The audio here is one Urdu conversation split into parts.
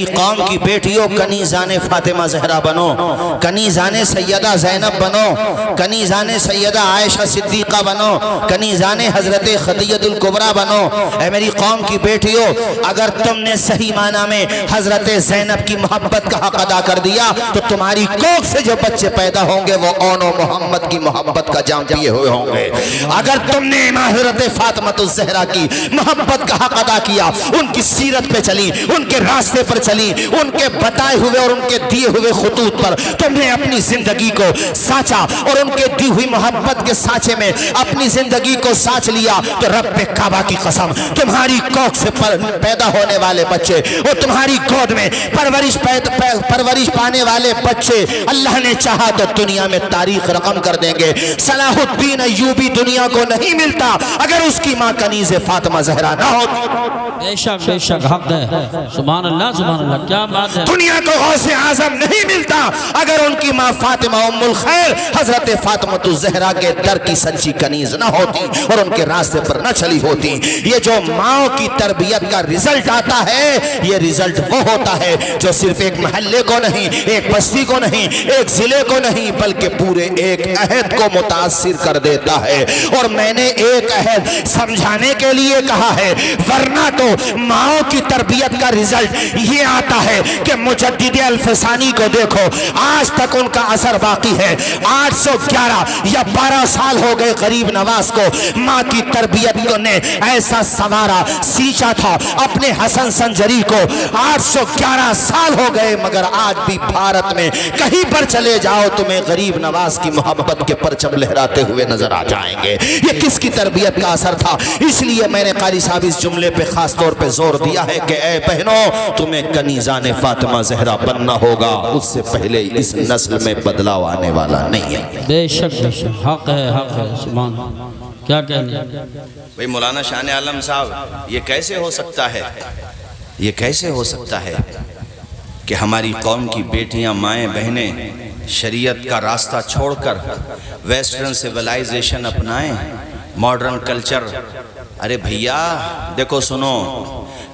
قوم کی بیٹیوں کنیزان فاطمہ زہرا بنو، کنیزان سیدہ زینب بنو، کنیزان سیدہ عائشہ صدیقہ بنو، کنیزان حضرت خدیجہ الکبریٰ بنو۔ اے میری قوم کی بیٹیوں، اگر تم نے صحیح معنی میں حضرت زینب کی محبت کا حق ادا کر دیا تو تمہاری کوکھ سے جو بچے پیدا ہوں گے وہ اون و محمد کی محبت کا جام پیے ہوئے ہوں گے۔ اگر تم نے حضرت فاطمہ الزہرا کی محبت کا حق ادا کیا، ان کی سیرت پہ چلی، ان کے راستے پر چلی، ان کے بتائے ہوئے اور ان کے دیے ہوئے خطوط پر تم نے اپنی زندگی کو سانچا اور ان کے دی ہوئی محبت کے سانچے میں اپنی زندگی کو سانچ لیا، تو رب کعبہ کی قسم تمہاری کوکھ سے پیدا ہونے والے بچے اور تمہاری گود میں پرورش پانے والے بچے اللہ نے چاہا تو دنیا میں تاریخ رقم کر دیں گے۔ صلاح الدین ایوبی دنیا کو نہیں ملتا اگر اس کی ماں کنیز فاطمہ زہرا نہ ہوتی۔ بے شک حق ہے، سبحان اللہ، کیا بات ہے۔ دنیا کو غوث اعظم نہیں ملتا اگر ان کی ماں فاطمہ ام الخیر حضرت فاطمہ الزہرا کے در کی سچی کنیز نہ ہوتی اور ان کے راستے پر نہ چلی ہوتی۔ یہ جو ماں کی تربیت کا رزلٹ آتا ہے، یہ رزلٹ وہ ہوتا ہے جو صرف ایک محلے کو نہیں، ایک بستی کو نہیں، ایک ضلع کو نہیں، بلکہ پورے ایک عہد کو متاثر کر دیتا ہے۔ اور میں نے ایک عہد سمجھانے کے لیے کہا ہے، ورنہ تو ماں کی تربیت کا رزلٹ یہ آتا ہے کہ مجدد الفسانی کو دیکھو، آج تک ان کا اثر باقی ہے۔ 811 یا 12 سال ہو گئے غریب نواز کو، ماں کی تربیت نے ایسا سنوارا سینچا تھا اپنے حسن سنجری کو۔ 811 سال ہو گئے مگر آج بھی بھارت میں کہیں پر چلے جاؤ تمہیں غریب نواز کی محبت کے پرچم لہراتے ہوئے نظر آ جائیں گے۔ یہ کس کی تربیت کا اثر تھا؟ اس لیے میں نے قاری صاحب اس جملے پہ خاص طور پہ زور دیا ہے کہ اے بہنوں، تمہیں کنیزان فاطمہ زہرا بننا ہوگا، اس سے پہلے اس نسل میں بدلاؤ آنے والا نہیں ہے۔ بے شک حق ہے، سبحان کیا کہنے۔ بھئی مولانا شان عالم صاحب، یہ کیسے ہو سکتا ہے، یہ کیسے ہو سکتا ہے کہ ہماری قوم کی بیٹیاں، مائیں، بہنیں شریعت کا راستہ چھوڑ کر ویسٹرن سیولائزیشن اپنائیں، ماڈرن کلچر۔ ارے بھیا دیکھو، سنو،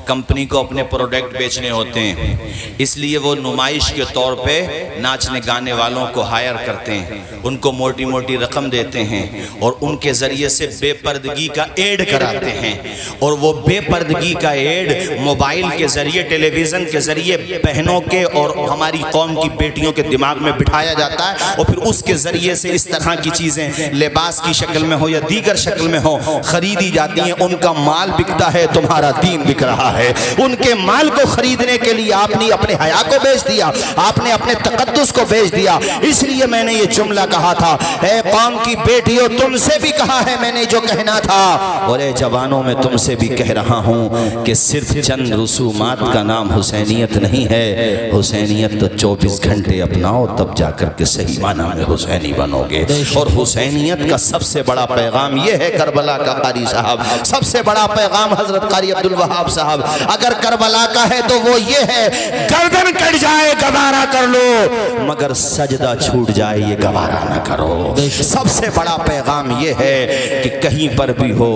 کمپنی کو اپنے پروڈکٹ بیچنے ہوتے ہیں، اس لیے وہ نمائش کے طور پہ ناچنے گانے والوں کو ہائر کرتے ہیں، ان کو موٹی موٹی رقم دیتے ہیں اور ان کے ذریعے سے بے پردگی کا ایڈ کراتے ہیں، اور وہ بے پردگی کا ایڈ موبائل کے ذریعے، ٹیلی ویژن کے ذریعے بہنوں کے اور ہماری قوم کی بیٹیوں کے دماغ میں بٹھایا جاتا ہے، اور پھر اس کے ذریعے سے اس طرح کی چیزیں لباس کی شکل میں ہو یا دیگر شکل میں ہو خریدی جاتی ہیں۔ ان کا مال بکتا ہے، تمہارا دین بک رہا ہے۔ ان کے مال کو خریدنے کے لیے آپ نے اپنے حیا کو بیچ دیا، آپ نے اپنے تقدس کو بیچ دیا۔ اس لیے میں نے یہ جملہ کہا تھا، اے قوم کی بیٹیوں، تم سے بھی کہا ہے میں نے جو کہنا تھا، اور اے جوانوں میں تم سے بھی کہہ رہا ہوں کہ صرف چند رسومات کا نام حسینیت نہیں ہے۔ حسینیت تو 24 گھنٹے اپناؤ، تب جا کر کے صحیح معنی میں حسینی بنو گے۔ اور حسینیت کا سب سے بڑا پیغام یہ ہے کربلا کا قاری صاحب، سب سے بڑا پیغام حضرت قاری عبدالوہاب صاحب اگر کربلا کا ہے تو وہ یہ ہے، گردن کٹ جائے گوارا کر لو مگر سجدہ چھوٹ جائے یہ گوارا نہ کرو۔ سب سے بڑا پیغام یہ ہے کہ کہیں پر بھی ہو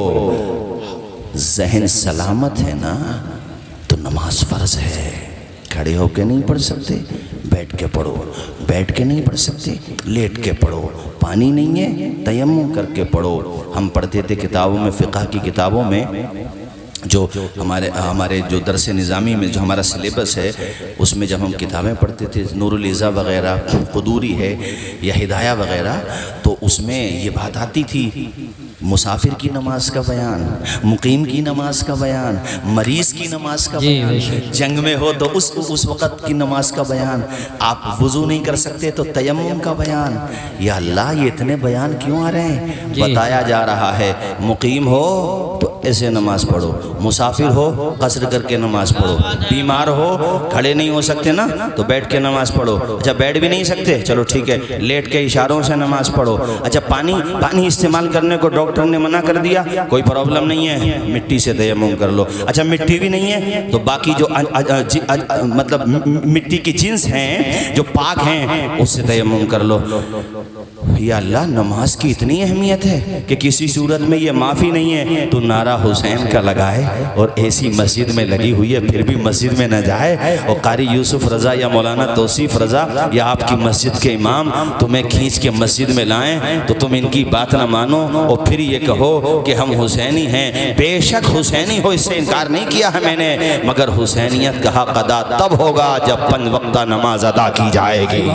ذہن سلامت ہے نا تو نماز فرض ہے۔ کھڑے ہو کے نہیں پڑھ سکتے، بیٹھ کے پڑھو، بیٹھ کے نہیں پڑھ سکتے، لیٹ کے پڑھو، پانی نہیں ہے تیمم کر کے پڑھو۔ ہم پڑھتے تھے کتابوں میں، فقہ کی کتابوں میں، جو ہمارے جو درس نظامی میں جو ہمارا سلیبس ہے اس میں جب ہم کتابیں پڑھتے تھے، نور العزہ وغیرہ، قدوری ہے یا ہدایہ وغیرہ، تو اس میں یہ بات آتی تھی، مسافر کی نماز کا بیان، مقیم کی نماز کا بیان، مریض کی نماز کا بیان، جنگ میں ہو تو اس وقت کی نماز کا بیان، آپ وضو نہیں کر سکتے تو تیمم کا بیان۔ یا اللہ، یہ اتنے بیان کیوں آ رہے ہیں؟ بتایا جا رہا ہے مقیم ہو تو ایسے نماز پڑھو، مسافر ہو قصر کر کے نماز پڑھو، بیمار ہو کھڑے نہیں ہو سکتے نا تو بیٹھ کے نماز پڑھو، اچھا بیٹھ بھی نہیں سکتے چلو ٹھیک ہے لیٹ کے اشاروں سے نماز پڑھو، اچھا پانی استعمال کرنے کو ڈاکٹر ڈاکٹر نے منع کر دیا کوئی پرابلم نہیں ہے مٹی سے تیمم کر لو. اچھا مٹی بھی نہیں ہے تو باقی جو مطلب مٹی کی جنس ہیں جو پاک ہیں اس سے تیمم کر لو. یا اللہ نماز کی اتنی اہمیت ہے کہ کسی صورت میں یہ معافی نہیں ہے تو نعرہ حسین کا لگائے اور ایسی مسجد میں لگی ہوئی ہے پھر بھی مسجد میں نہ جائے اور قاری یوسف رضا یا مولانا توصیف رضا یا آپ کی مسجد کے امام تمہیں کھینچ کے مسجد میں لائیں تو تم ان کی بات نہ مانو اور پھر یہ کہو کہ ہم حسینی ہیں. بے شک حسینی ہو اس سے انکار نہیں کیا ہے میں نے مگر حسینیت کا حق ادا تب ہوگا جب 5 وقتہ نماز ادا کی جائے گی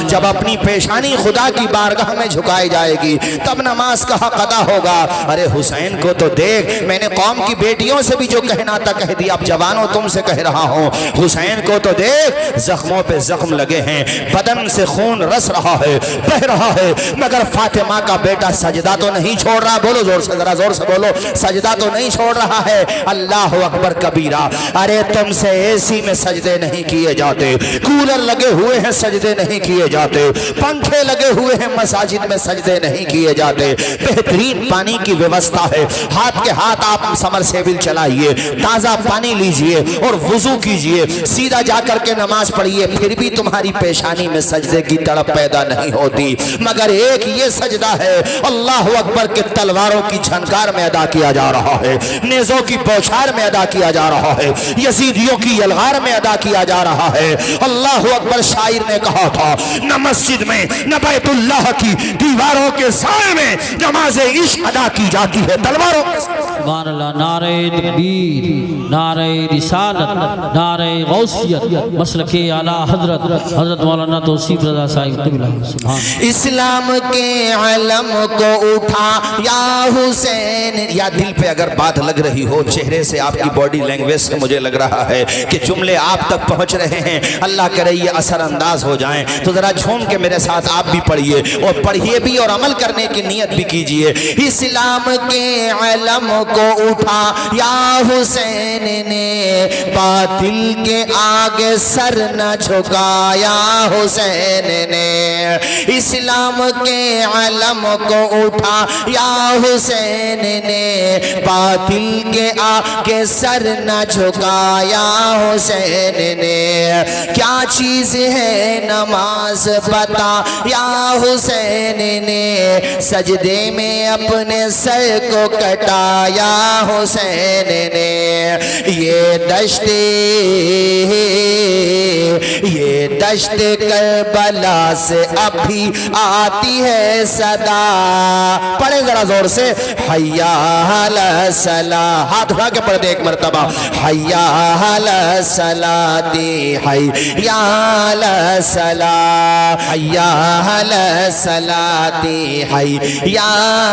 جب اپنی پیشانی خدا کی بارگاہ میں جھکائی جائے گی تب نماز کا حق ادا ہوگا. ارے حسین کو تو دیکھ میں نے قوم کی بیٹیوں سے بھی جو کہنا تھا کہہ دیا اب جوانوں تم سے کہہ رہا ہوں حسین کو تو دیکھ زخموں پہ زخم لگے ہیں بدن سے خون رس رہا ہے بہ رہا ہے مگر فاطمہ کا بیٹا سجدہ تو نہیں چھوڑ رہا. بولو زور سے ذرا زور سے بولو سجدہ تو نہیں چھوڑ رہا ہے. اللہ اکبر کبیرہ. ارے تم سے اے سی میں سجدے نہیں کیے جاتے کولر لگے ہوئے ہیں سجدے نہیں کیے جاتے پنکھے لگے ہوئے ہیں مساجد میں سجدے نہیں کیے جاتے بہترین پانی کی ویوستھا ہے ہاتھ کے ہاتھ آپ سمر سیبل چلائیے تازہ پانی لیجئے اور وضو کیجئے سیدھا جا کر کے نماز پڑھیے پھر بھی تمہاری پیشانی میں سجدے کی تڑپ پیدا نہیں ہوتی مگر ایک یہ سجدہ ہے اللہ اکبر کے تلواروں کی جھنکار میں ادا کیا جا رہا ہے نیزوں کی بوچھار میں ادا کیا جا رہا ہے یزیدیوں کی یلغار میں ادا کیا جا رہا ہے. اللہ اکبر. شاعر نے کہا تھا نہ مسجد میں نہ بیت اللہ کی دیواروں کے سائے میں نماز عشق ادا کی جاتی ہے تلواروں کے سبحان اللہ. نعرہ تکبیر نعرہ رسالت نعرہ غوثیت مسلک اعلیٰ حضرت مولانا توصیف رضا صاحب. اسلام کے علم کو اٹھا یا حسین. یا دل پہ اگر بات لگ رہی ہو چہرے سے آپ کی باڈی لینگویج سے مجھے لگ رہا ہے کہ جملے آپ تک پہنچ رہے ہیں اللہ کرے یہ اثر انداز ہو جائیں تو ذرا جھوم کے میرے ساتھ آپ بھی پڑھیے اور پڑھیے بھی اور عمل کرنے کی نیت بھی کیجئے. اسلام کے علم کو اٹھا یا حسین نے باطل کے آگے سر نہ جھکایا حسین نے. اسلام کے علم کو اٹھا یا حسین نے باطل کے آگے سر نہ جھکایا حسین نے. کیا چیز ہے نماز بتا یا حسین نے سجدے میں اپنے سر کو کٹایا حسین نے. یہ دشت کربلا سے ابھی آتی ہے صدا. پڑھیں ذرا زور سے حیا علی الصلاۃ. ہاتھ اٹھا کے پڑھ دے ایک مرتبہ حیا علی الصلاۃ حیا علی الصلاۃ حیا علی الصلاۃ حیا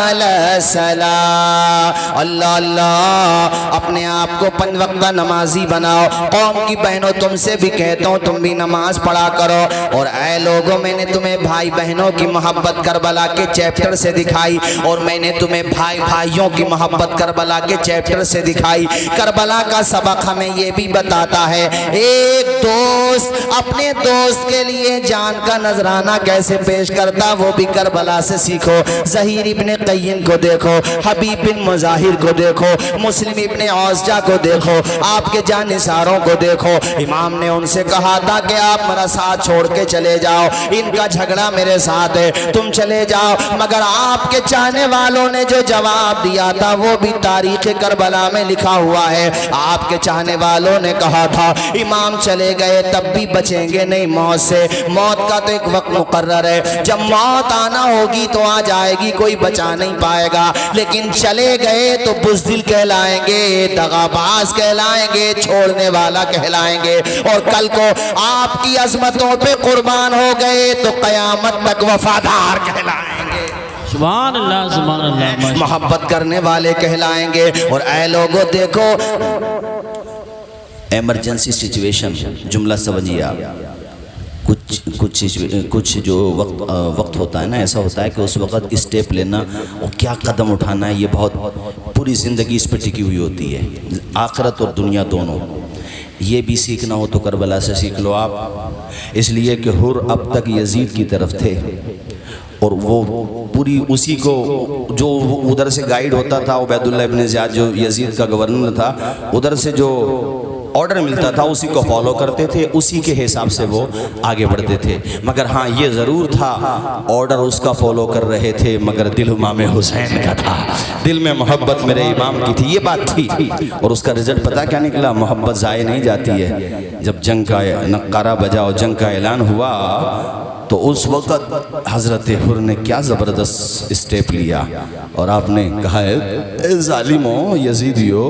علی الصلاۃ. اللہ اللہ اپنے آپ کو 5 وقتہ نمازی بناؤ. قوم کی بہنوں تم سے بھی کہتا ہوں تم بھی نماز پڑھا کرو. اور اے لوگوں میں نے تمہیں بھائی بہنوں کی محبت کربلا کے چیپٹر سے دکھائی اور میں نے تمہیں بھائی بھائیوں کی محبت کربلا کے چیپٹر سے دکھائی. کربلا کا سبق ہمیں یہ بھی بتاتا ہے ایک دوست اپنے دوست کے لیے جان کا نذرانہ کیسے پیش کرتا وہ بھی کربلا سے سیکھو. ظہیر ابن قیم کو دیکھو حبیب بن مظاہر کو دیکھو مسلم ابن عوزجہ کو دیکھو آپ کے جانثاروں کو دیکھو. امام نے ان سے کہا تھا کہ آپ میرا ساتھ چھوڑ کے چلے جاؤ ان کا جھگڑا میرے ساتھ ہے تم چلے جاؤ مگر آپ کے چاہنے والوں نے جو جواب دیا تھا وہ بھی تاریخ کربلا میں لکھا ہوا ہے. آپ کے چاہنے والوں نے کہا تھا امام چلے گئے تب بھی بچیں گے نہیں موت سے. موت کا تو ایک وقت مقرر ہے جب موت آنا ہوگی تو آ جائے گی کوئی بچا نہیں پائے گا لیکن چلے گئے تو بزدل کہلائیں گے دغاباز کہلائیں گے چھوڑنے والا کہلائیں گے اور کل کو آپ کی عظمتوں پہ قربان ہو گئے تو قیامت تک وفادار کہلائیں گے. سبحان اللہ سبحان اللہ. محبت کرنے والے کہلائیں گے. اور اے لوگوں دیکھو ایمرجنسی سچویشن جملہ سمجھیے آپ. کچھ جو وقت ہوتا ہے نا ایسا ہوتا ہے کہ اس وقت اسٹیپ لینا اور کیا قدم اٹھانا ہے یہ بہت پوری زندگی اس پہ ٹکی ہوئی ہوتی ہے آخرت اور دنیا دونوں. یہ بھی سیکھنا ہو تو کربلا سے سیکھ لو آپ. اس لیے کہ حر اب تک یزید کی طرف تھے اور وہ پوری اسی کو جو ادھر سے گائیڈ ہوتا تھا عبید اللہ ابن زیاد جو یزید کا گورنر تھا، ادھر سے جو آرڈر ملتا تھا اسی کو فالو کرتے تھے، اسی کے حساب سے وہ آگے بڑھتے تھے۔ مگر ہاں یہ ضرور تھا آرڈر اس کا فالو کر رہے تھے مگر دل امام حسین کا تھا، دل میں محبت میرے امام کی تھی، یہ بات تھی۔ اور اس کا رزلٹ پتہ کیا نکلا؟ محبت ضائع نہیں جاتی ہے۔ جب جنگ کا نقارہ بجا اور جنگ کا اعلان ہوا تو اس وقت حضرت حر نے کیا زبردست اسٹیپ لیا، اور آپ نے کہا ہے اے ظالموں یزیدیو،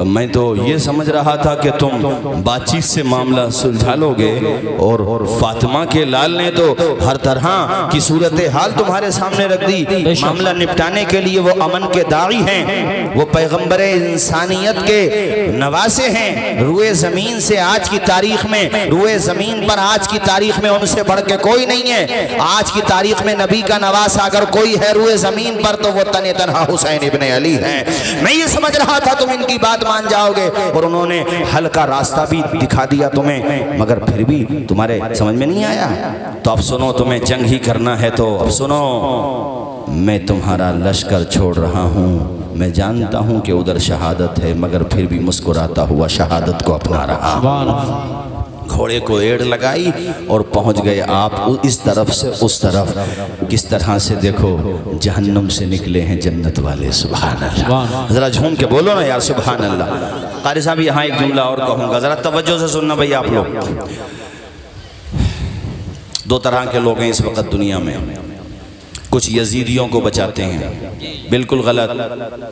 میں تو یہ سمجھ رہا تھا کہ تم بات چیت سے معاملہ سلجھا لو گے، اور فاطمہ کے لال نے تو ہر طرح کی صورتحال تمہارے سامنے رکھ دی، معاملہ نپٹانے کے لیے وہ امن کے داعی ہیں، وہ پیغمبر انسانیت کے نواسے ہیں، روئے زمین سے آج کی تاریخ میں، روئے زمین پر آج کی تاریخ میں ان سے بڑھ کے کوئی نہیں ہے۔ آج کی تاریخ میں نبی کا نواسا اگر کوئی ہے روئے زمین پر تو وہ تنہا حسین ابن علی ہے۔ میں یہ سمجھ رہا تھا تم ان کی بات مان جاؤ گے، اور انہوں نے حل کا راستہ بھی دکھا دیا تمہیں، مگر پھر بھی تمہارے سمجھ میں نہیں آیا۔ تو اب سنو، تمہیں جنگ ہی کرنا ہے تو اب سنو، میں تمہارا لشکر چھوڑ رہا ہوں، میں جانتا ہوں کہ ادھر شہادت ہے، مگر پھر بھی مسکراتا ہوا شہادت کو اپنا رہا۔ گھوڑے کو ایڑ لگائی اور پہنچ گئے آپ اس طرف سے اس طرف، کس طرح سے دیکھو جہنم سے نکلے ہیں جنت والے۔ سبحان اللہ، ذرا جھوم کے بولو نا یار سبحان اللہ۔ قاری صاحب یہاں ایک جملہ اور کہوں گا، ذرا توجہ سے سننا بھئی آپ لوگ۔ دو طرح کے لوگ ہیں اس وقت دنیا میں، کچھ یزیدیوں کو بچاتے ہیں، بالکل غلط،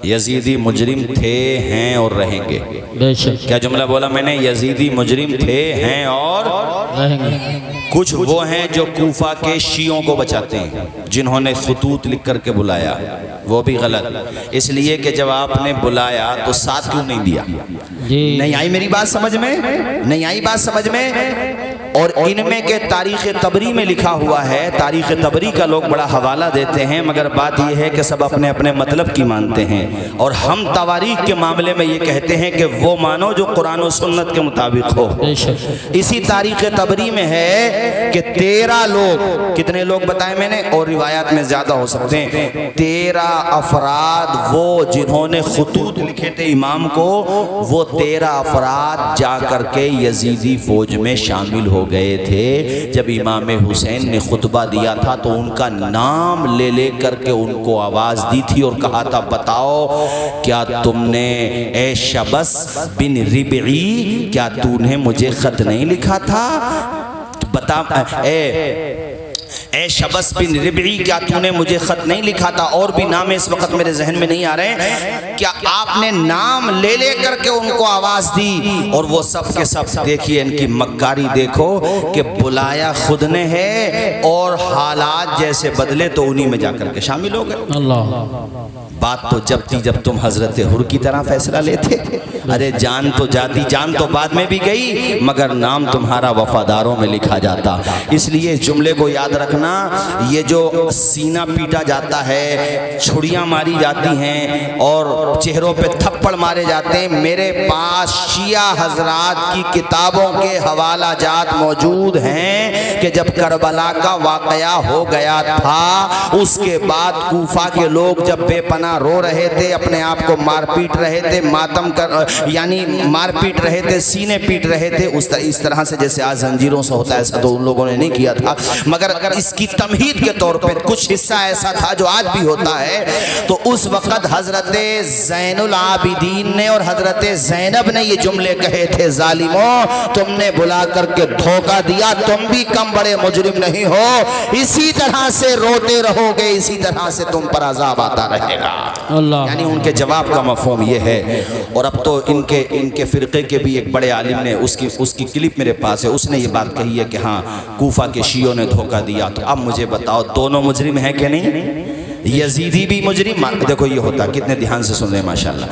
یزیدی مجرم تھے ہیں اور رہیں گے۔ کیا جملہ بولا میں نے؟ یزیدی مجرم تھے ہیں اور رہیں گے۔ کچھ وہ ہیں جو کوفہ کے شیعوں کو بچاتے ہیں، جنہوں نے خطوط لکھ کر کے بلایا، وہ بھی غلط، اس لیے کہ جب آپ نے بلایا تو ساتھ کیوں نہیں دیا؟ نہیں آئی میری بات سمجھ میں؟ نہیں آئی بات سمجھ میں؟ اور ان میں کے تاریخ طبری میں لکھا ہوا ہے، تاریخ طبری کا لوگ بڑا حوالہ دیتے ہیں، مگر بات یہ ہے کہ سب اپنے اپنے مطلب کی مانتے ہیں، اور ہم تواریخ کے معاملے میں یہ کہتے ہیں کہ وہ مانو جو قرآن و سنت کے مطابق ہو۔ اسی تاریخ طبری میں ہے کہ 13 لوگ، کتنے لوگ بتائے میں نے، اور روایات میں زیادہ ہو سکتے ہیں، 13 افراد وہ جنہوں نے خطوط لکھے تھے امام کو، وہ 13 افراد جا کر کے یزیدی فوج میں شامل ہو گئے تھے۔ جب امام حسین نے خطبہ دیا تھا تو ان کا نام لے لے کر کے ان کو آواز دی تھی اور کہا تھا بتاؤ کیا تم نے اے شبس بن ربعی، کیا تو نے مجھے خط نہیں لکھا تھا؟ بتا اے شبس بن ربعی، کیا تو نے مجھے خط نہیں لکھا تھا؟ اور بھی نام اس وقت میرے ذہن میں نہیں آ رہے۔ کیا آپ نے نام لے لے کر کے ان کو آواز دی؟ اور وہ سب کے سب، دیکھیے ان کی مکاری دیکھو کہ بلایا خود نے ہے اور حالات جیسے بدلے تو انہی میں جا کر کے شامل ہو گئے۔ اللہ، بات تو جب تھی جب تم حضرت حر کی طرح فیصلہ لیتے، ارے جان تو جاتی، جان تو بعد میں بھی گئی، مگر نام تمہارا وفاداروں میں لکھا جاتا۔ اس لیے اس جملے کو یاد رکھنا، یہ جو سینہ پیٹا جاتا ہے، چھڑیاں ماری جاتی ہیں اور چہروں پہ تھپڑ مارے جاتے ہیں، میرے پاس شیعہ حضرات کی کتابوں کے حوالہ جات موجود ہیں کہ جب کربلا کا واقعہ ہو گیا تھا، اس کے بعد کوفہ کے لوگ جب بے پناہ رو رہے تھے، اپنے آپ کو مار پیٹ رہے تھے، ماتم کر یعنی مار پیٹ رہے تھے، سینے پیٹ رہے تھے، اس طرح سے جیسے آج زنجیروں سے ہوتا ہے، ایسا تو ان لوگوں نے نہیں کیا تھا، مگر اس کی تمہید کے طور پہ کچھ حصہ ایسا تھا جو آج بھی ہوتا ہے۔ تو اس وقت حضرت زین العابدین نے اور حضرت زینب نے یہ جملے کہے تھے، ظالموں تم نے بلا کر کے دھوکہ دیا، تم بھی کم بڑے مجرم نہیں ہو، اسی طرح سے روتے رہو گے، اسی طرح سے تم پر عذاب آتا رہے گا۔ یعنی ان کے جواب کا مفہوم یہ ہے۔ اور اب تو ان کے فرقے کے بھی ایک بڑے عالم نے اس کی کلپ میرے پاس ہے، اس نے یہ بات کہی ہے کہ ہاں کوفہ کے شیعوں نے دھوکہ دیا۔ تو اب مجھے بتاؤ دونوں مجرم ہیں کہ نہیں؟ یزیدی بھی مجرم، دیکھو یہ ہوتا، کتنے دھیان سے سن رہے ہیں ماشاءاللہ،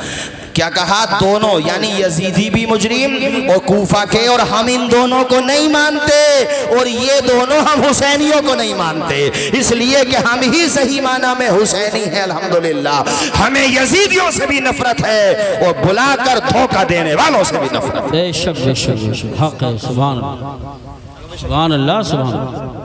کیا کہا؟ دونوں، یعنی یزیدی بھی مجرم اور کوفہ کے، اور ہم ان دونوں کو نہیں مانتے، اور یہ دونوں ہم حسینیوں کو نہیں مانتے، اس لیے کہ ہم ہی صحیح معنی میں حسینی ہیں الحمدللہ۔ ہمیں یزیدیوں سے بھی نفرت ہے اور بلا کر دھوکہ دینے والوں سے بھی نفرت ہے۔ بے شک بے شک بے شک، حق ہے، سبحان اللہ سبحان اللہ سبحان اللہ۔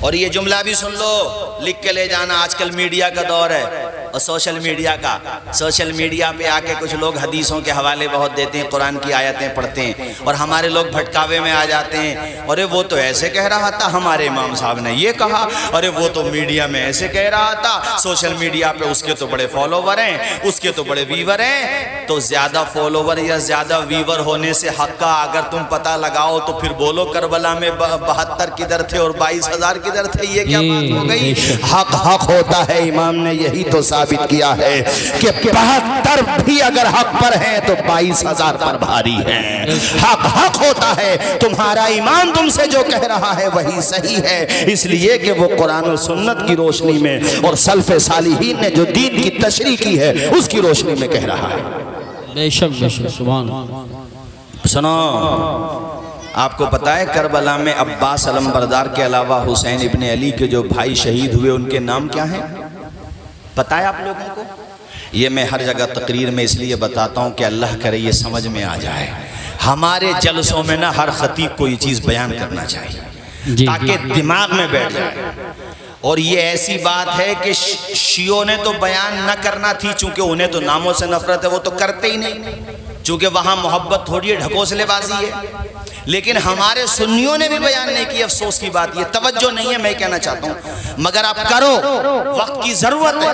اور یہ جملہ بھی سن لو، لکھ کے لے جانا، آج کل میڈیا کا دور ہے اور سوشل میڈیا کا، سوشل میڈیا پہ آ کے کچھ لوگ حدیثوں کے حوالے بہت دیتے ہیں، قرآن کی آیتیں پڑھتے ہیں اور ہمارے لوگ بھٹکاوے میں آ جاتے ہیں، ارے وہ تو ایسے کہہ رہا تھا، ہمارے امام صاحب نے یہ کہا، ارے وہ تو میڈیا میں ایسے کہہ رہا تھا، سوشل میڈیا پہ اس کے تو بڑے فالوور ہیں، اس کے تو بڑے ویور ہیں۔ تو زیادہ فالوور یا زیادہ ویور ہونے سے حق کا اگر تم پتہ لگاؤ تو پھر بولو کربلا میں 72 کدھر تھے اور 22,000 کدھر تھے، یہ کیا بات ہو گئی؟ حق حق ہوتا ہے، امام نے یہی تو ثابت کیا ہے کہ 72 بھی اگر حق پر ہیں تو 22,000 پر بھاری ہیں۔ حق حق ہوتا ہے، تمہارا ایمان تم سے جو کہہ رہا ہے وہی صحیح ہے، اس لیے کہ وہ قرآن و سنت کی روشنی میں اور سلف صالحین نے جو دین کی تشریح کی ہے اس کی روشنی میں کہہ رہا ہے۔ بے شک سبحان اللہ۔ سنو، آپ کو پتا ہے کربلا میں عباس علمبردار کے علاوہ حسین ابن علی کے جو بھائی شہید ہوئے ان کے نام کیا ہیں؟ پتا ہے آپ لوگوں کو؟ یہ میں ہر جگہ تقریر میں اس لیے بتاتا ہوں کہ اللہ کرے یہ سمجھ میں آ جائے۔ ہمارے جلسوں میں نا ہر خطیب کو یہ چیز بیان کرنا چاہیے تاکہ دماغ میں بیٹھ جائے۔ اور یہ ایسی بات ہے کہ شیعوں نے تو بیان نہ کرنا تھی، چونکہ انہیں تو ناموں سے نفرت ہے، وہ تو کرتے ہی نہیں، چونکہ وہاں محبت تھوڑی ہے، ڈھکوسلے بازی ہے، لیکن ہمارے سنیوں نے بھی بیان نہیں کی۔ افسوس کی بات یہ توجہ نہیں ہے، میں کہنا چاہتا ہوں، مگر آپ کرو، وقت کی ضرورت ہے۔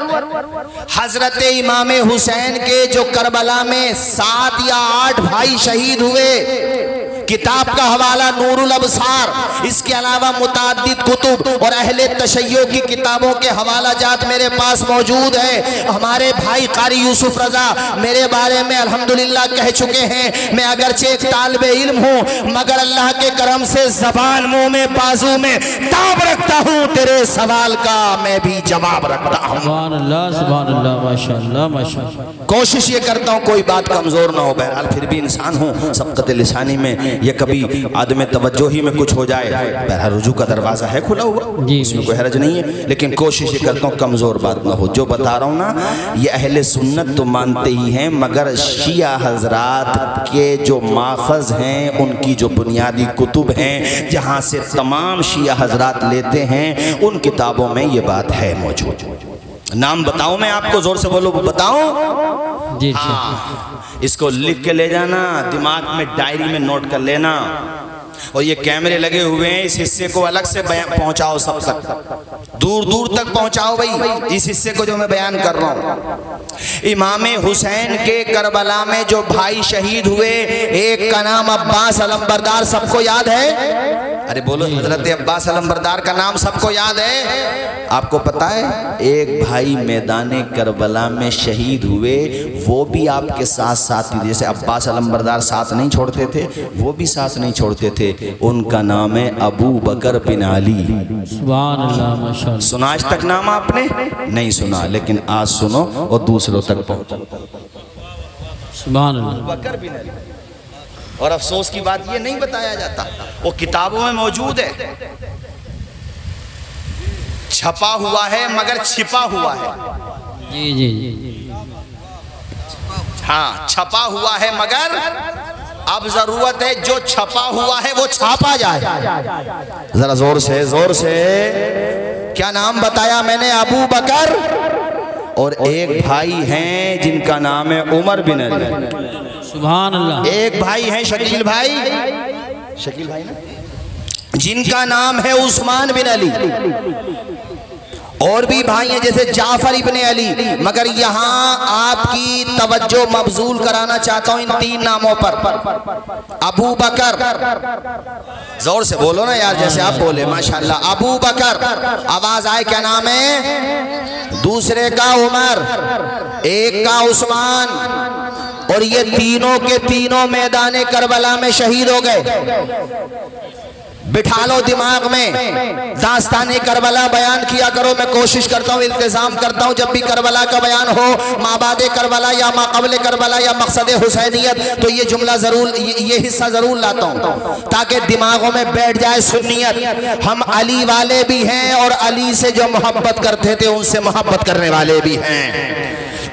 حضرت امام حسین کے جو کربلا میں 7 یا 8 بھائی شہید ہوئے، کتاب کا حوالہ نور الابصار، اس کے علاوہ متعدد کتب اور اہل تشیع کی کتابوں کے حوالہ جات میرے پاس موجود ہیں۔ ہمارے بھائی قاری یوسف رضا میرے بارے میں الحمدللہ کہہ چکے ہیں، میں اگرچہ ایک طالب علم ہوں مگر اللہ کے کرم سے زبان منہ میں بازو میں تاب رکھتا ہوں، تیرے سوال کا میں بھی جواب رکھتا ہوں۔ سبحان اللہ ماشاءاللہ ماشاءاللہ۔ کوشش یہ کرتا ہوں کوئی بات کمزور نہ ہو، بہرحال پھر بھی انسان ہوں، سبقت لسانی میں یہ کبھی عدم توجہ ہی میں کچھ ہو جائے، بہرحال رجوع کا دروازہ ہے کھلا ہوا، اس میں کوئی حرج نہیں ہے، لیکن کوشش یہ کرتا ہوں کمزور بات نہ ہو۔ جو بتا رہا ہوں نا، یہ اہل سنت تو مانتے ہی ہیں، مگر شیعہ حضرات کے جو ماخذ ہیں، ان کی جو بنیادی کتب ہیں جہاں سے تمام شیعہ حضرات لیتے ہیں، ان کتابوں میں یہ بات ہے موجود۔ نام بتاؤں میں آپ کو؟ زور سے بولو، بتاؤں؟ جی اس کو لکھ کے لے جانا، دماغ میں ڈائری میں نوٹ کر لینا، اور یہ کیمرے لگے ہوئے ہیں، اس حصے کو الگ سے پہنچاؤ، سب تک دور دور تک پہنچاؤ بھائی اس حصے کو جو میں بیان کر رہا ہوں۔ امام حسین کے کربلا میں جو بھائی شہید ہوئے، ایک کا نام عباس علمبردار، سب کو یاد ہے؟ ارے بولو، حضرت عباس علمبردار کا نام سب کو یاد ہے؟ آپ کو پتا ہے ایک بھائی میدان کربلا میں شہید ہوئے، وہ بھی آپ کے ساتھ ساتھ، جیسے عباس علمبردار ساتھ نہیں چھوڑتے تھے، وہ بھی ساتھ نہیں چھوڑتے تھے، ان کا نام ہے ابو بکر بن علی۔ سبحان اللہ ماشاءاللہ۔ سنا آج تک نام آپ نے؟ نہیں سنا، لیکن آج سنو اور دوسروں تک پہنچو۔ سبحان اللہ۔ ابو بکر بن علی، اور افسوس کی بات یہ نہیں بتایا جاتا، وہ کتابوں میں موجود ہے، چھپا ہوا ہے مگر چھپا ہوا ہے۔ جی ہاں، چھپا ہوا ہے مگر اب ضرورت ہے جو چھپا ہوا ہے وہ چھاپا جائے۔ ذرا زور سے زور سے، کیا نام بتایا میں نے؟ ابو بکر، اور ایک بھائی ہیں جن کا نام ہے عمر بن علی۔ سبحان اللہ۔ ایک بھائی ہیں شکیل بھائی، شکیل بھائی نا، جن کا نام ہے عثمان بن علی، اور بھی بھائی ہیں جیسے جعفر ابن علی، مگر یہاں آپ کی توجہ مبذول کرانا چاہتا ہوں ان 3 ناموں پر۔ ابو بکر، زور سے بولو نا یار جیسے آپ بولے، ماشاءاللہ۔ ابو بکر، آواز آئے، کیا نام ہے؟ دوسرے کا عمر، ایک کا عثمان، اور یہ تینوں کے تینوں میدان کربلا میں شہید ہو گئے۔ بٹھا لو دماغ میں، داستان کربلا بیان کیا کرو، میں کوشش کرتا ہوں، التزام کرتا ہوں جب بھی کربلا کا بیان ہو، مابعد کربلا یا ماقبل کربلا یا مقصد حسینیت، تو یہ جملہ ضرور، یہ حصہ ضرور لاتا ہوں تاکہ دماغوں میں بیٹھ جائے سنیت۔ ہم علی والے بھی ہیں اور علی سے جو محبت کرتے تھے ان سے محبت کرنے والے بھی ہیں۔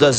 10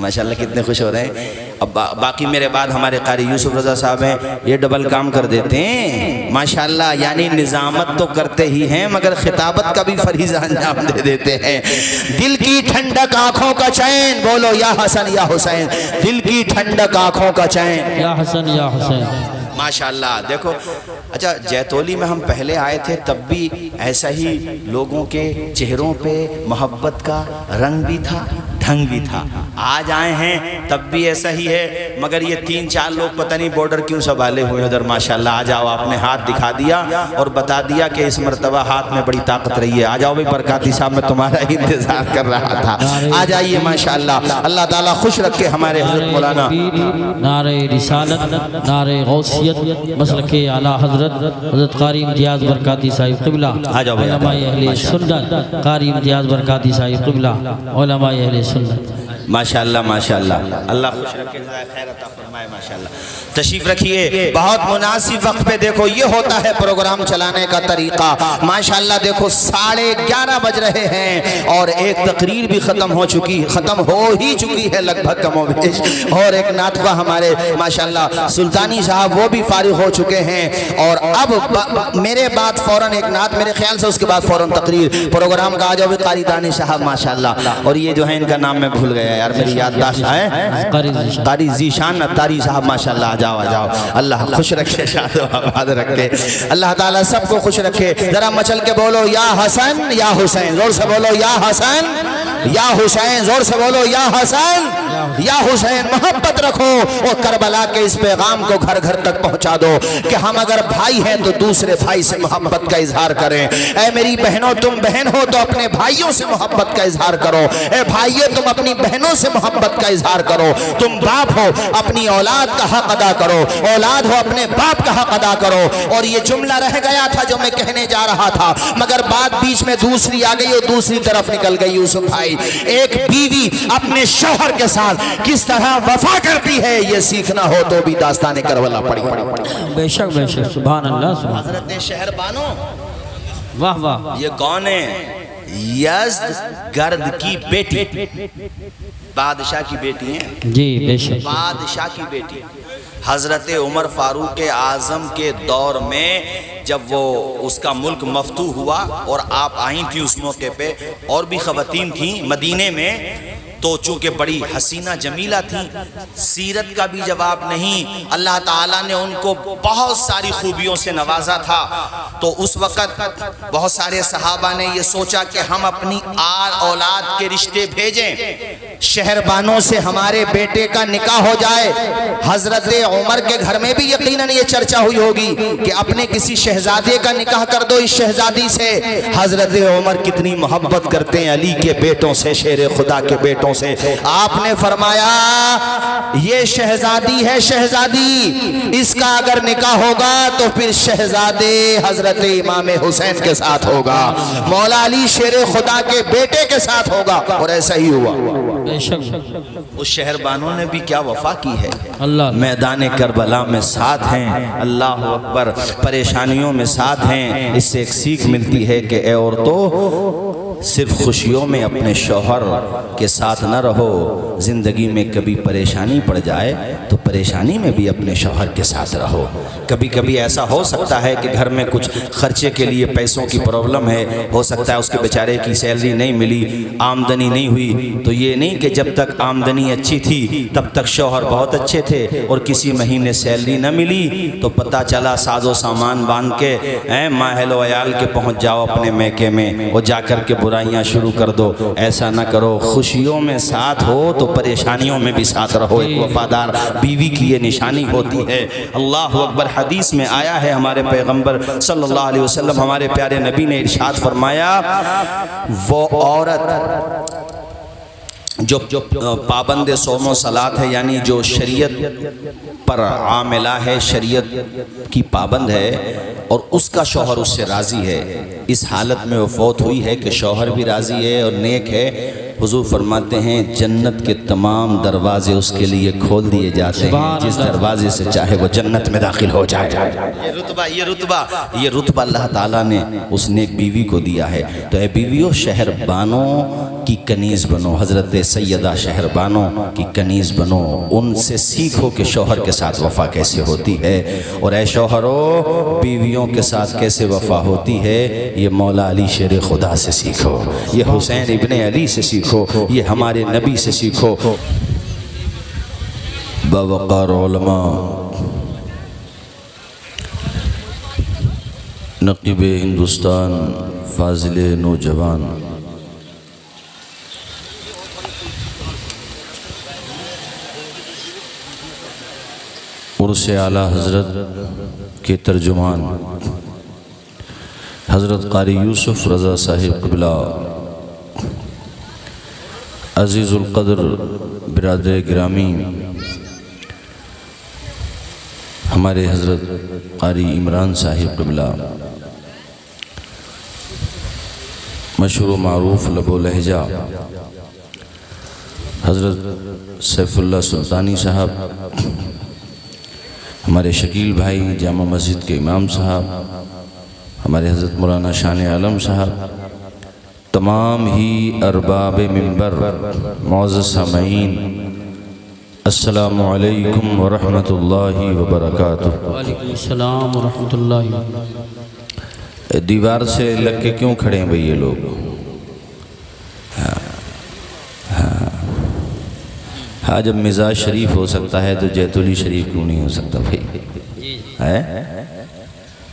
ماشاءاللہ کتنے خوش ہو رہے ہیں. اب باقی میرے بعد ہمارے قاری یوسف رضا صاحب ہیں, یہ ڈبل کام کر دیتے ہیں ماشاءاللہ, یعنی نظامت تو کرتے ہی ہیں مگر خطابت کا بھی فریضہ انجام دے دیتے ہیں. دل کی ٹھنڈک آنکھوں کا چین, بولو یا حسن یا حسین, دل کی ٹھنڈک آنکھوں کا چین, یا حسن یا حسین. ماشاءاللہ. دیکھو اچھا جیتولی میں ہم پہلے آئے تھے تب بھی ایسا ہی لوگوں کے چہروں پہ محبت کا رنگ بھی تھا, ڈھنگ بھی تھا. آج آئے ہیں تب بھی ایسا ہی ہے, مگر یہ 3-4 لوگ پتہ نہیں بارڈر کیوں سنبھالے ہوئے ادھر. ماشاءاللہ آ جاؤ, آپ نے ہاتھ دکھا دیا اور بتا دیا کہ اس مرتبہ ہاتھ میں بڑی طاقت رہی ہے. آ جاؤ بھی برکاتی صاحب, میں تمہارا ہی انتظار کر رہا تھا. آ جائیے ماشاءاللہ. اللہ تعالیٰ خوش رکھے ہمارے حضرت مولانا. نعرہ رسالت, نعرہ غوثیت, مسلک اعلیٰ حضرت حضرت قاری امتیاز برکاتی صاحب قبلہ, علماء اہل سنت, قاری امتیاز برکاتی صاحب قبلہ, علماء اہل سنت. ماشاءاللہ ماشاءاللہ, اللہ خوش رکھے, خیر عطا فرمائے. ماشاءاللہ تشریف رکھیے. بہت مناسب وقت پہ دیکھو یہ ہوتا ہے پروگرام چلانے کا طریقہ. ماشاءاللہ دیکھو 11:30 بج رہے ہیں اور ایک تقریر بھی ختم ہو ہی چکی ہے لگ بھگ کم و بیش, اور ایک ناطقہ ہمارے ماشاءاللہ سلطانی صاحب وہ بھی فارغ ہو چکے ہیں. اور اب میرے بعد فوراً ایک نعت, میرے خیال سے اس کے بعد فوراً تقریر پروگرام کا. آ جاؤ قاری دانی صاحب ماشاءاللہ. اور یہ جو ہے ان کا نام میں بھول گیا یار, میری یادداشت ہے, قاری ذیشان اتاری صاحب ماشاءاللہ. آ جاؤ. اللہ خوش رکھے, شاد و آباد رکھے, اللہ تعالیٰ سب کو خوش رکھے. ذرا مچل کے بولو یا حسن یا حسین, زور سے بولو یا حسن یا حسین, زور سے بولو یا حسن یا حسین. محبت رکھو اور کربلا کے اس پیغام کو گھر گھر تک پہنچا دو کہ ہم اگر بھائی ہیں تو دوسرے بھائی سے محبت کا اظہار کریں. اے میری بہنوں, تم بہن ہو تو اپنے بھائیوں سے محبت کا اظہار کرو. اے بھائیو, تم اپنی بہنوں سے محبت کا اظہار کرو. تم باپ ہو, اپنی اولاد کا حق ادا کرو. اولاد ہو, اپنے باپ کا حق ادا کرو. اور یہ جملہ رہ گیا تھا جو میں کہنے جا رہا تھا, مگر بات بیچ میں دوسری آ گئی اور دوسری طرف نکل گئی. یوسف بھائی, ایک بیوی اپنے شوہر کے ساتھ کس طرح وفا کرتی ہے یہ سیکھنا ہو تو بھی داستان کربلا پڑھی. بے شک بے شک, سبحان اللہ سبحان. حضرت شہر بانو, واہ واہ. یہ کون ہے؟ یزد گرد کی بیٹی, بادشاہ کی بیٹی ہیں جی بے شک, بادشاہ کی بیٹی. حضرت عمر فاروق اعظم کے دور میں جب وہ اس کا ملک مفتوح ہوا اور آپ آئی تھی اس موقع پہ, اور بھی خواتین تھیں مدینے میں, تو چونکہ بڑی حسینہ جمیلہ تھی, سیرت کا بھی جواب نہیں, اللہ تعالیٰ نے ان کو بہت ساری خوبیوں سے نوازا تھا. تو اس وقت بہت سارے صحابہ نے یہ سوچا کہ ہم اپنی اولاد کے رشتے بھیجیں, شہربانوں سے ہمارے بیٹے کا نکاح ہو جائے. حضرت عمر کے گھر میں بھی یقیناً یہ چرچا ہوئی ہوگی کہ اپنے کسی شہزادے کا نکاح کر دو اس شہزادی سے. حضرت عمر کتنی محبت کرتے ہیں علی کے بیٹوں سے, شیر خدا کے بیٹوں سے. آپ نے فرمایا یہ شہزادی ہے, شہزادی, اس کا اگر نکاح ہوگا تو پھر شہزادے حضرت امام حسین کے ساتھ ہوگا, مولا علی شیر خدا کے بیٹے کے ساتھ ہوگا. اور ایسا ہی ہوا. بے شک. اس شہر بانوں نے بھی کیا وفا کی ہے, اللہ میدان کربلا میں ساتھ ہیں, اللہ اکبر, پریشانیوں میں ساتھ ہیں. اس سے ایک سیکھ ملتی ہے کہ اے عورتوں, صرف خوشیوں میں اپنے شوہر کے ساتھ نہ رہو, زندگی میں کبھی پریشانی پڑ جائے تو پریشانی میں بھی اپنے شوہر کے ساتھ رہو. کبھی کبھی ایسا ہو سکتا ہے کہ گھر میں کچھ خرچے کے لیے پیسوں کی پرابلم ہے, ہو سکتا ہے اس کے بیچارے کی سیلری نہیں ملی, آمدنی نہیں ہوئی, تو یہ نہیں کہ جب تک آمدنی اچھی تھی تب تک شوہر بہت اچھے تھے, اور کسی مہینے سیلری نہ ملی تو پتہ چلا ساز و سامان باندھ کے ماحل و عیال کے پہنچ جاؤ اپنے میکے میں, اور جا کر کے برائیاں شروع کر دو. ایسا نہ کرو, خوشیوں میں ساتھ ہو تو پریشانیوں میں بھی ساتھ رہو. ایک وفادار بیوی کی یہ نشانی ہوتی ہے. اللہ اکبر. حدیث میں آیا ہے, ہمارے پیغمبر صلی اللہ علیہ وسلم, ہمارے پیارے نبی نے ارشاد فرمایا, وہ عورت جو پابند صوم و صلات ہے, یعنی جو شریعت پر عاملہ ہے, شریعت کی پابند ہے, اور اس کا شوہر اس سے راضی ہے, اس حالت میں وہ فوت ہوئی ہے کہ شوہر بھی راضی ہے اور نیک ہے, حضور فرماتے ہیں جنت کے تمام دروازے اس کے لیے کھول دیے جاتے ہیں, جس دروازے سے چاہے وہ جنت میں داخل ہو جائے. یہ رتبہ اللہ تعالیٰ نے اس نیک بیوی کو دیا ہے. تو اے بیویوں, شہر بانوں کی کنیز بنو، حضرت سیدہ شہربانو کی کنیز بنو، ان سے سیکھو کہ شوہر کے ساتھ وفا کیسے ہوتی ہے، اور اے شوہرو بیویوں کے ساتھ کیسے وفا ہوتی ہے یہ مولا علی شیر خدا سے سیکھو، یہ حسین ابن علی سے سیکھو، یہ ہمارے نبی سے سیکھو۔ باوقار علماء نقیب ہندوستان فاضل نوجوان عرس اعلیٰ حضرت کے ترجمان حضرت قاری یوسف رضا صاحب قبلہ، عزیز القدر برادر گرامی ہمارے حضرت قاری عمران صاحب قبلہ، مشہور و معروف لب و لہجہ حضرت سیف اللہ سلطانی صاحب، ہمارے شکیل بھائی جامع مسجد کے امام صاحب، ہمارے حضرت مولانا شان عالم صاحب، تمام ہی ارباب منبر، معزز سامعین، السلام علیکم ورحمۃ اللہ وبرکاتہ۔ وعلیکم السلام ورحمۃ اللہ وبرکاتہ۔ دیوار سے لگ کے کیوں کھڑے ہیں بھئی یہ لوگ؟ ہاں جب مزاج شریف ہو سکتا ہے تو جیتولی شریف کیوں نہیں ہو سکتا بھئی؟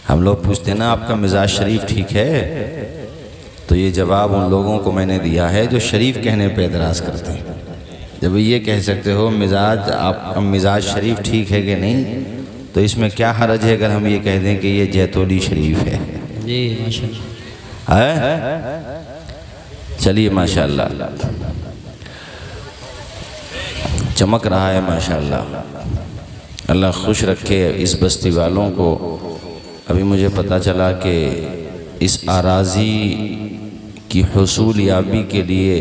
ہم لوگ پوچھتے ہیں نا آپ کا مزاج شریف ٹھیک ہے؟ تو یہ جواب ان لوگوں کو میں نے دیا ہے جو شریف کہنے پہ اعتراض کرتے ہیں۔ جب یہ کہہ سکتے ہو مزاج آپ کا مزاج شریف ٹھیک ہے کہ نہیں، تو اس میں کیا حرج ہے اگر ہم یہ کہہ دیں کہ یہ جیتولی شریف ہے؟ جی ماشاءاللہ۔ چلیے ماشاءاللہ چمک رہا ہے ماشاءاللہ، اللہ خوش رکھے اس بستی والوں کو۔ ابھی مجھے پتہ چلا کہ اس اراضی کی حصول یابی کے لیے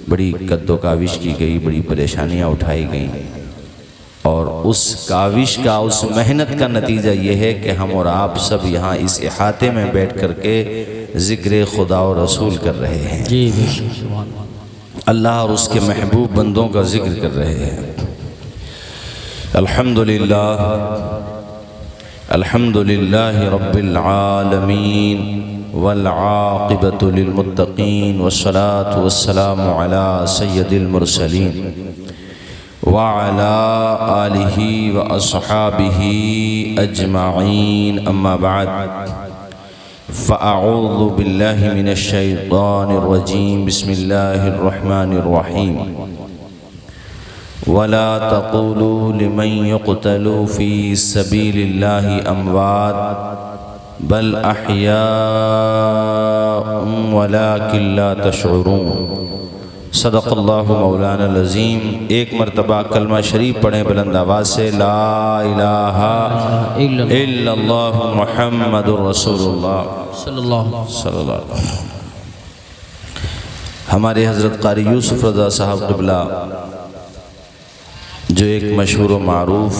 بڑی قد و کاوش کی گئی، بڑی پریشانیاں اٹھائی گئیں، اور اس کاوش کا، اس محنت کا نتیجہ یہ ہے کہ ہم اور آپ سب یہاں اس احاطے میں بیٹھ کر کے ذکر خدا و رسول کر رہے ہیں، جی سبحان اللہ اور اس کے محبوب بندوں کا ذکر کر رہے ہیں۔ الحمدللہ الحمدللہ رب العالمین والعاقبۃ للمتقین والصلاة والسلام علی سید المرسلین وعلی آلہ واصحابہ اجمعین، اما بعد فاعوذ باللہ من الشیطان الرجیم، بسم اللہ الرحمن الرحیم۔ ولا تقولوا لمن يقتل في سبيل الله اموات بل احياء ولكن لا تشعرون۔ صدق اللہ مولانا العظیم۔ ایک مرتبہ کلمہ شریف پڑھیں بلند آواز سے، لا الہ الا اللہ محمد رسول اللہ صلی اللہ صلی اللہ علیہ وسلم۔ ہمارے حضرت قاری یوسف رضا صاحب قبلہ جو ایک مشہور و معروف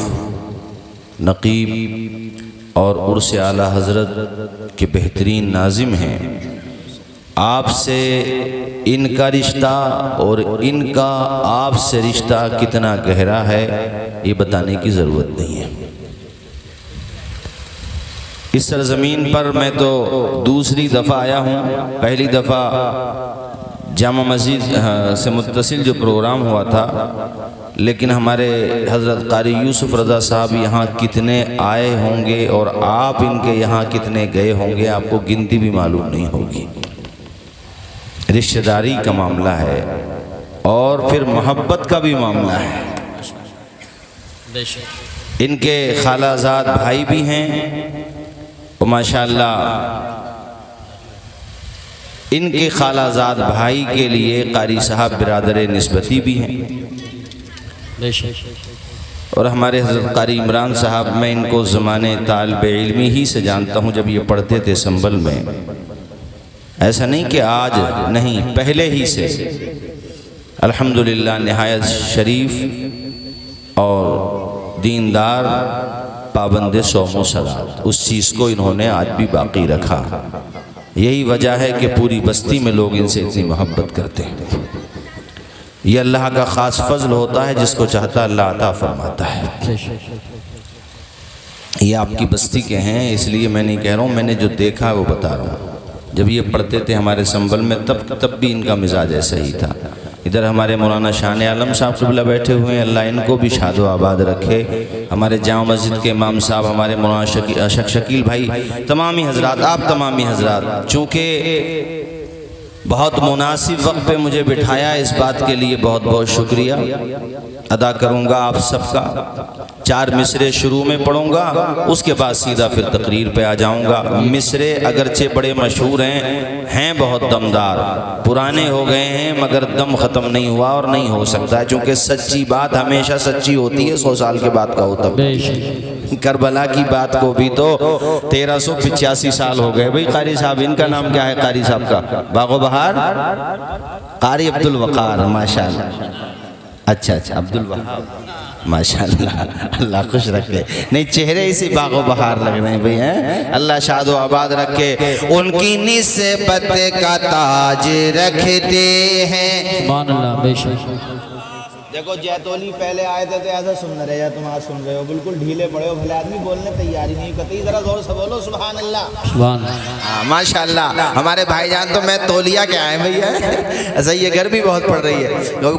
نقیب اور عرس اعلیٰ حضرت کے بہترین ناظم ہیں، آپ سے ان کا رشتہ اور ان کا آپ سے رشتہ کتنا گہرا ہے یہ بتانے کی ضرورت نہیں ہے۔ اس سرزمین پر میں تو دوسری دفعہ آیا ہوں، پہلی دفعہ جامع مسجد سے متصل جو پروگرام ہوا تھا، لیکن ہمارے حضرت قاری یوسف رضا صاحب یہاں کتنے آئے ہوں گے اور آپ ان کے یہاں کتنے گئے ہوں گے آپ کو گنتی بھی معلوم نہیں ہوگی۔ رشتہ داری کا معاملہ ہے اور پھر محبت کا بھی معاملہ ہے۔ ان کے خالہ زاد بھائی بھی ہیں اور ماشاءاللہ ان کے خالہ زاد بھائی کے لیے قاری صاحب برادر نسبتی بھی ہیں، اور ہمارے حضرت قاری عمران صاحب، میں ان کو زمانے طالب علمی ہی سے جانتا ہوں، جب یہ پڑھتے تھے سنبل میں، ایسا نہیں کہ آج نہیں، پہلے ہی سے الحمدللہ نہایت شریف اور دیندار، پابند صوم و صلات، اس چیز کو انہوں نے آج بھی باقی رکھا۔ یہی وجہ ہے کہ پوری بستی میں لوگ ان سے اتنی محبت کرتے ہیں۔ یہ اللہ کا خاص فضل ہوتا ہے، جس کو چاہتا اللہ عطا فرماتا ہے۔ یہ آپ کی بستی کے ہیں، اس لیے میں نہیں کہہ رہا ہوں، میں نے جو دیکھا وہ بتا رہا ہوں۔ جب یہ پڑھتے تھے ہمارے سنبل میں تب بھی ان کا مزاج ایسا ہی تھا۔ ادھر ہمارے مولانا شان عالم صاحب قبلہ بیٹھے ہوئے ہیں، اللہ ان کو بھی شاد و آباد رکھے۔ ہمارے جامع مسجد کے امام صاحب، ہمارے مولانا شکیل بھائی، تمامی حضرات، آپ تمامی حضرات، چونکہ بہت مناسب وقت پہ مجھے بٹھایا، اس بات کے لیے بہت بہت شکریہ ادا کروں گا آپ سب کا۔ 4 مصرے شروع میں پڑھوں گا، اس کے بعد سیدھا پھر تقریر پہ آ جاؤں گا۔ مصرے اگرچہ بڑے مشہور ہیں بہت دمدار، پرانے ہو گئے ہیں، مگر دم ختم نہیں ہوا اور نہیں ہو سکتا ہے، چونکہ سچی بات ہمیشہ سچی ہوتی ہے، 100 سال کے بعد کا ہوتا ہے۔ کربلا کی بات کو بھی تو 1385 سال ہو گئے۔ بھئی قاری صاحب، ان کا نام کیا ہے قاری صاحب کا؟ باغ و بہار قاری عبدالوقار، ماشاءاللہ۔ اچھا عبدالوہاب، ماشاءاللہ، اللہ خوش رکھے۔ نہیں، چہرے اسی باغ و بہار لگ رہے ہیں بھئی، ہیں؟ اللہ شاد و آباد رکھے۔ ان کی نسبت کا تاج رکھتے ہیں۔ سبحان اللہ، بے شک۔ دیکھو جیتولی پہلے آئے تھے تو ایسا سن رہے یا تم آج سن رہے ہو، بالکل ڈھیلے پڑے ہو، بھلے آدمی بولنے تیاری نہیں کرتے، ذرا زور سے بولو سبحان اللہ۔ سبحان اللہ، ماشاءاللہ۔ ہمارے بھائی جان تو میں تولیہ کے آئے بھیا، ایسا یہ گرمی بہت پڑ رہی ہے،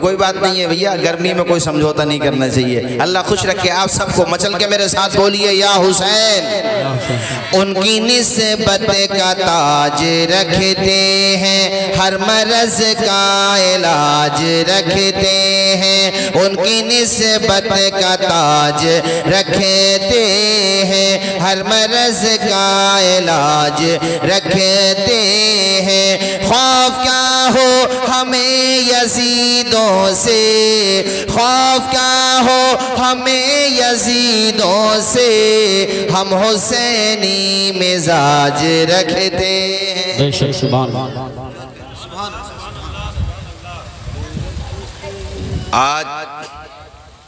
کوئی بات نہیں ہے بھیا، گرمی میں کوئی سمجھوتا نہیں کرنا چاہیے۔ اللہ خوش رکھے آپ سب کو۔ مچل کے میرے ساتھ بولیے یا حسین۔ ان کی نسبت کا تاج رکھتے ہیں، ہر مرض کا علاج رکھتے ہیں، ان کی نسبت کا تاج رکھتے ہیں، ہر مرض کا علاج رکھتے ہیں۔ خوف کیا ہو ہمیں یزیدوں سے، خوف کیا ہو ہمیں یزیدوں سے، ہم حسینی مزاج رکھتے ہیں۔ بے شک، سبحان اللہ۔ آج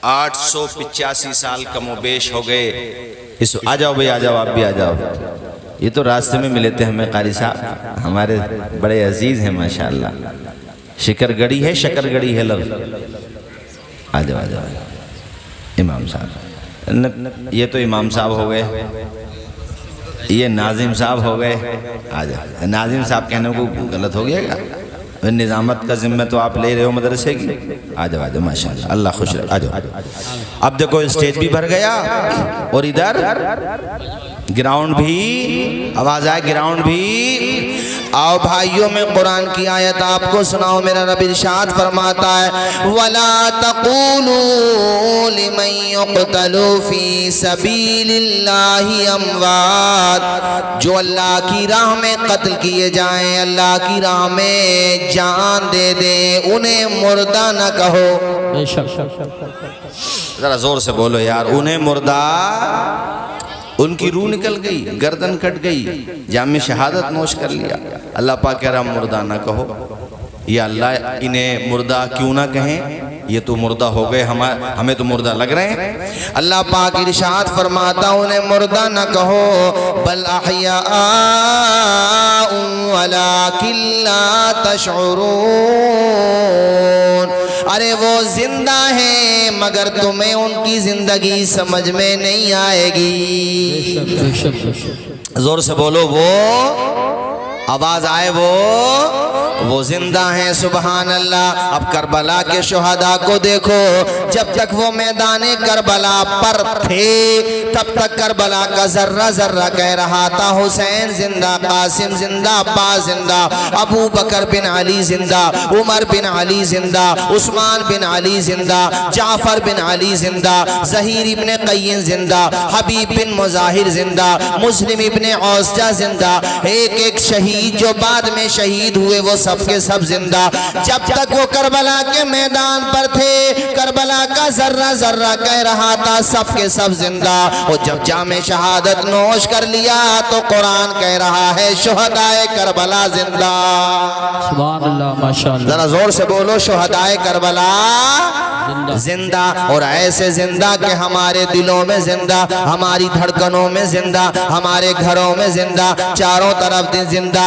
885 سال کم و بیش ہو گئے۔ آ جاؤ بھئی، آ جاؤ، آپ بھی آ جاؤ۔ یہ تو راستے میں ملے تھے ہمیں قاری صاحب، ہمارے بڑے عزیز ہیں ماشاءاللہ۔ شکر گڑی ہے لفظ۔ آ جاؤ، آ جاؤ امام صاحب۔ یہ تو امام صاحب ہو گئے، یہ ناظم صاحب ہو گئے۔ آ جاؤ۔ ناظم صاحب کہنے کو غلط ہو گیا گا، نظامت کا ذمہ تو آپ لے رہے ہو مدرسے کی۔ آ جاؤ، آ جاؤ، ماشاءاللہ، اللہ خوش رکھے۔ آ جاؤ۔ اب دیکھو اسٹیج بھی بھر گیا اور ادھر گراؤنڈ بھی، آواز آئے گراؤنڈ بھی۔ آؤ بھائیوں، میں قرآن کی آیت آپ کو سناؤ۔ میرا رب ارشاد فرماتا ہے وَلَا تَقُولُوا لِمَن يُقْتَلُ فِي سَبِيلِ اللَّهِ أَمْوَاتٌ، جو اللہ کی راہ میں قتل کیے جائیں، اللہ کی راہ میں جان دے دیں، انہیں مردہ نہ کہو۔ بے شک، ذرا زور سے بولو یار، انہیں مردہ، ان کی روح نکل گئی، گردن کٹ گئی، جام شہادت نوش کر لیا، اللہ پاک کہہ رہا مردہ نہ کہو۔ یا اللہ انہیں مردہ کیوں نہ کہیں، یہ تو مردہ ہو گئے، ہمیں تو مردہ لگ رہے ہیں۔ اللہ پاک ارشاد فرماتا انہیں مردہ نہ کہو، بل احیاء ولکن لا تشعرون، ارے وہ زندہ ہیں مگر تمہیں ان کی زندگی سمجھ میں نہیں آئے گی۔ بے شک، زور سے بولو، وہ آواز آئے، وہ زندہ ہیں۔ سبحان اللہ۔ اب کربلا کے شہداء کو دیکھو، جب تک وہ میدان کربلا پر تھے تب تک کربلا کا ذرہ ذرہ کہہ رہا تھا حسین زندہ، قاسم زندہ، عباس زندہ، ابو بکر بن علی زندہ، عمر بن علی زندہ، عثمان بن علی زندہ، جعفر بن علی زندہ، زہیر ابن قین زندہ، حبیب بن مظاہر زندہ، مسلم ابن عوسجہ زندہ، ایک ایک شہید جو بعد میں شہید ہوئے وہ سب کے سب زندہ۔ جب تک وہ کربلا کے میدان پر تھے کربلا کا ذرہ ذرہ کہہ رہا تھا سب کے سب زندہ، اور جب جام شہادت نوش کر لیا تو قرآن کہہ رہا ہے شہدائے کربلا زندہ۔ سبحان اللہ، ماشاءاللہ، ذرا زور سے بولو، شہدائے کربلا زندہ، اور ایسے زندہ کہ ہمارے دلوں میں زندہ، ہماری دھڑکنوں میں زندہ، ہمارے گھروں میں زندہ، چاروں طرف زندہ۔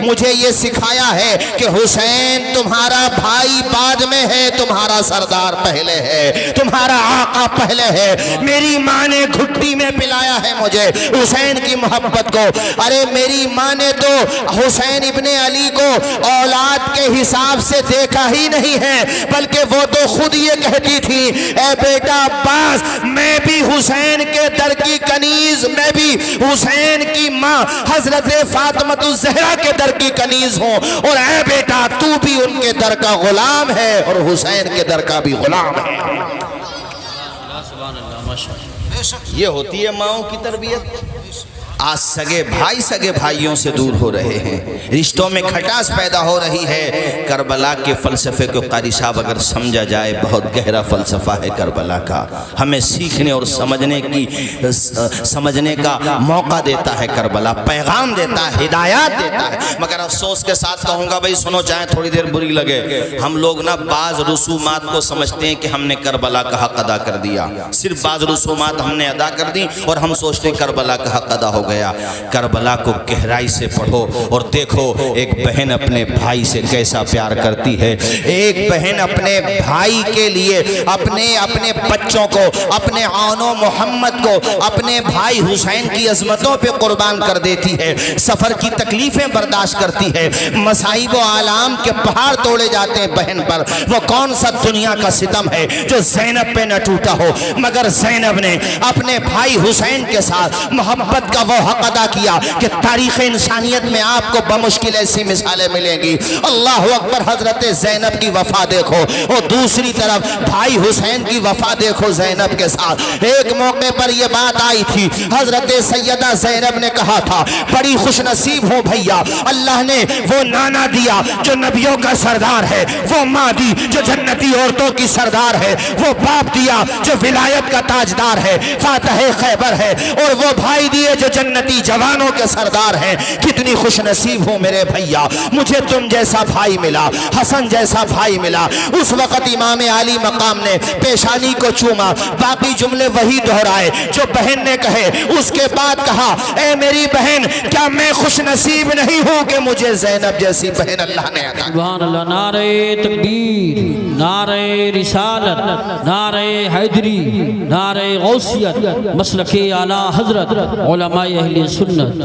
مجھے یہ سکھایا ہے کہ حسین تمہارا بھائی بعد میں ہے، تمہارا سردار پہلے ہے، تمہارا آقا پہلے ہے۔ میری ماں نے گھٹی میں پلایا ہے مجھے حسین کی محبت کو۔ ارے میری ماں نے تو حسین ابن علی کو اولاد کے حساب سے دیکھا ہی نہیں ہے، بلکہ وہ تو خود یہ کہتی تھی، اے بیٹا عباس میں بھی حسین کے در کی کنیز، میں بھی حسین کی ماں حضرت فاطمہ الزہرا کے در کی کنیز ہوں، اور اے بیٹا تو بھی ان کے در کا غلام ہے اور حسین کے در کا بھی غلام ہے۔ یہ ہوتی ہے ماؤں کی تربیت۔ آج سگے بھائی سگے بھائیوں سے دور ہو رہے ہیں، رشتوں میں کھٹاس پیدا ہو رہی ہے۔ کربلا کے فلسفے کو قاری صاحب اگر سمجھا جائے، بہت گہرا فلسفہ ہے کربلا کا، ہمیں سیکھنے اور سمجھنے کا موقع دیتا ہے کربلا، پیغام دیتا ہے، ہدایات دیتا ہے۔ مگر افسوس کے ساتھ کہوں گا بھائی سنو، چاہے تھوڑی دیر بری لگے، ہم لوگ نا بعض رسومات کو سمجھتے ہیں کہ ہم نے کربلا کا حق ادا کر دیا، صرف بعض رسومات ہم نے ادا کر دی اور ہم سوچتے ہیں کربلا کا حق ادا ہو گیا۔ کربلا کو گہرائی سے پڑھو اور دیکھو ایک بہن اپنے بھائی سے کیسا پیار کرتی ہے، ایک بہن اپنے بھائی کے لیے اپنے بچوں کو، اپنے عون و محمد کو اپنے بھائی حسین کی عظمتوں پہ قربان کر دیتی ہے، سفر کی تکلیفیں برداشت کرتی ہے، مصائب و آلام کے پہاڑ توڑے جاتے ہیں بہن پر۔ وہ کون سا دنیا کا ستم ہے جو زینب پہ نہ ٹوٹا ہو، مگر زینب نے اپنے بھائی حسین کے ساتھ محبت کا وہ حق ادا کیا کہ تاریخ انسانیت میں آپ کو بمشکل ایسی مثالیں ملیں گی۔ اللہ اکبر، حضرت زینب کی وفا دیکھو، اور دوسری طرف بھائی حسین کی وفا دیکھو زینب کے ساتھ۔ ایک موقع پر یہ بات آئی تھی، حضرت سیدہ زینب نے کہا تھا، بڑی خوش نصیب ہوں بھیا، اللہ نے وہ نانا دیا جو نبیوں کا سردار ہے، وہ ماں دی جو جنتی عورتوں کی سردار ہے، وہ باپ دیا جو ولایت کا تاجدار ہے، فاتح خیبر ہے، اور وہ بھائی دیے جو جنتی جوانوں کے سردار ہیں۔ کتنی خوش نصیب ہوں میرے بھیا، مجھے تم جیسا بھائی ملا، حسن جیسا بھائی ملا۔ اس وقت امام علی مقام نے پیشانی کو چوما، باقی جملے وہی دہرائے جو بہن نے کہے۔ اس کے بعد کہا، اے میری بہن کیا میں خوش نصیب نہیں ہوں کہ مجھے زینب جیسی بہن اللہ نے عطا کی۔ سبحان اللہ، نعرہ تکبیر، نعرہ رسالت، نعرہ حیدری، نعرہ غوثیت، مسلک اعلیٰ حضرت علماء اہل سنت۔